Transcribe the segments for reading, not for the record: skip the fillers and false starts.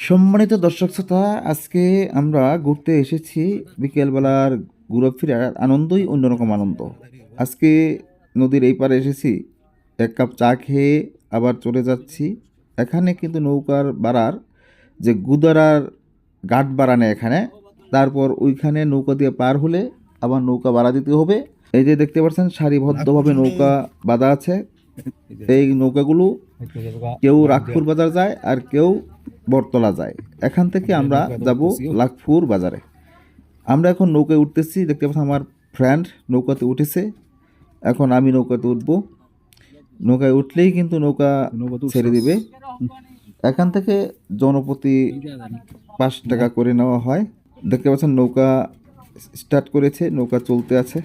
সম্মানিত দর্শক শ্রোতা, আজকে আমরা ঘুরতে এসেছি। বিকেলবেলার ঘোরাফেরার আনন্দই অন্যরকম আনন্দ। আজকে নদীর এই পারে এসেছি, এক কাপ চা খেয়ে আবার চলে যাচ্ছি। এখানে কিন্তু নৌকার ভাড়ার যে গুদারার ঘাট বাড়ানে এখানে, তারপর ওইখানে নৌকা দিয়ে পার হলে আবার নৌকা ভাড়া দিতে হবে। এই যে দেখতে পাচ্ছেন সারিবদ্ধভাবে নৌকা বাঁধা আছে। এই নৌকাগুলো কেউ রাগপুর বাজার যায় আর কেউ বটতলা যায়। এখান থেকে আমরা যাব লাখপুর বাজারে। আমরা এখন নৌকায় উঠতেছি। দেখতে পাচ্ছি আমার ফ্রেন্ড নৌকাতে উঠেছে, এখন আমি নৌকাতে উঠবো। নৌকায় উঠলেই কিন্তু নৌকা ছেড়ে দিবে। এখান থেকে জনপ্রতি 5 টাকা করে নেওয়া হয়। দেখতে পাচ্ছেন নৌকা স্টার্ট করেছে, নৌকা চলতে আছে।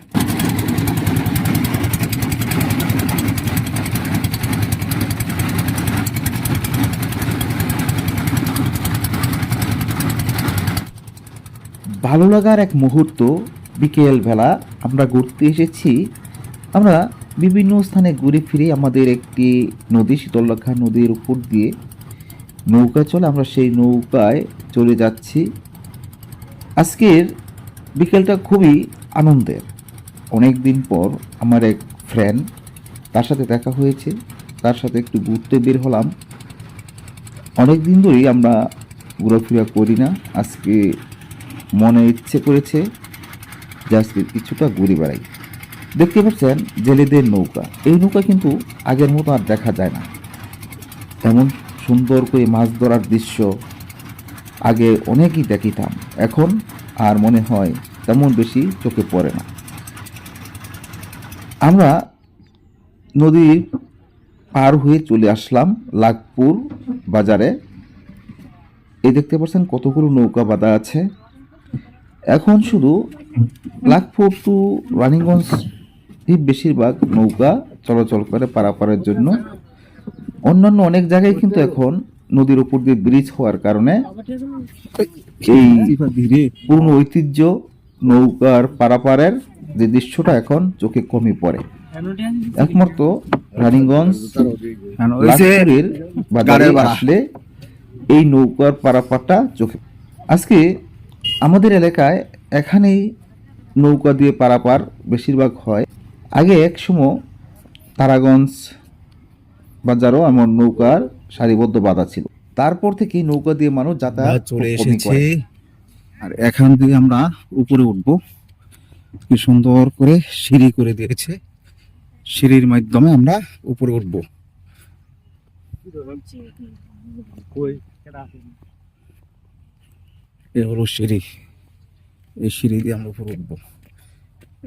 ভালো লাগার এক মুহূর্ত। বিকেল বেলা আমরা ঘুরতে এসেছি। আমরা বিভিন্ন স্থানে ঘুরে ফিরে আমাদের একটি নদী, শীতলক্ষা নদীর উপর দিয়ে নৌকা চলে, আমরা সেই নৌকায় চলে যাচ্ছি। আজকের বিকেলটা খুবই আনন্দের। অনেক দিন পর আমার এক ফ্রেন্ড, তার সাথে দেখা হয়েছে, তার সাথে একটু ঘুরতে বের হলাম। অনেক দিন ধরেই আমরা ঘোরাফেরা করি না। আজকে মনে ইচ্ছে করেছে যে আজকে কিছুটা ঘুরে বেড়াই। দেখতে পাচ্ছেন জেলেদের নৌকা। এই নৌকা কিন্তু আগের মতো আর দেখা যায় না। এমন সুন্দর করে মাছ ধরার দৃশ্য আগে অনেকই দেখিতাম, এখন আর মনে হয় তেমন বেশি চোখে পড়ে না। আমরা নদীর পার হয়ে চলে আসলাম লাখপুর বাজারে। এই দেখতে পাচ্ছেন কতগুলো নৌকা বাঁধা আছে। এখন শুধু লাখপুর টু রানীগঞ্জ বেশিরভাগ নৌকা চলাচল করে পারাপারের জন্য। অন্যান্য অনেক জায়গায় কিন্তু এখন নদীর উপর দিয়ে ব্রিজ হওয়ার কারণে এই পূর্ণ ঐতিহ্য নৌকার পারাপারের যে দৃশ্যটা এখন চোখে কমই পড়ে। একমাত্র রানীগঞ্জ লাখপুরের বাজারে আসলে এই নৌকার পারাপারটা চোখে। আজকে আমাদের এলাকায় এখানেই নৌকা দিয়ে পারাপার বেশিরভাগ হয়। আগে এক সময় তারাগঞ্জ বাজারও এমন নৌকার সারিবদ্ধ বাঁধা ছিল। তারপর থেকে নৌকা দিয়ে মানুষ যাতায়াত চলে এসেছে। আর এখান দিয়ে আমরা উপরে উঠবো। কি সুন্দর করে সিঁড়ি করে দিয়েছে, সিঁড়ির মাধ্যমে আমরা উপরে উঠবো। এ হলো সিঁড়ি, এই সিঁড়ি দিয়ে আমরা উপরে উঠবো।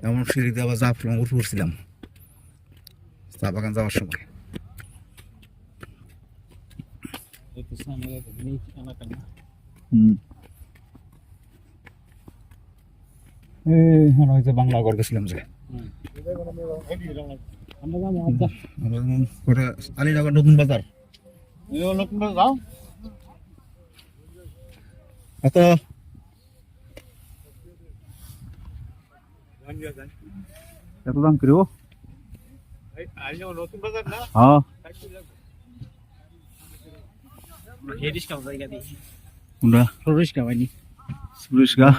এমন সিঁড়ি দিয়ে আবার জাফলং উঠে উঠছিলাম চা বাগান যাওয়ার সময়। বাংলা ঘর গেছিলাম যে আলীনগর নতুন বাজার। এত দাম করে হ্যাঁ সুরেশ গা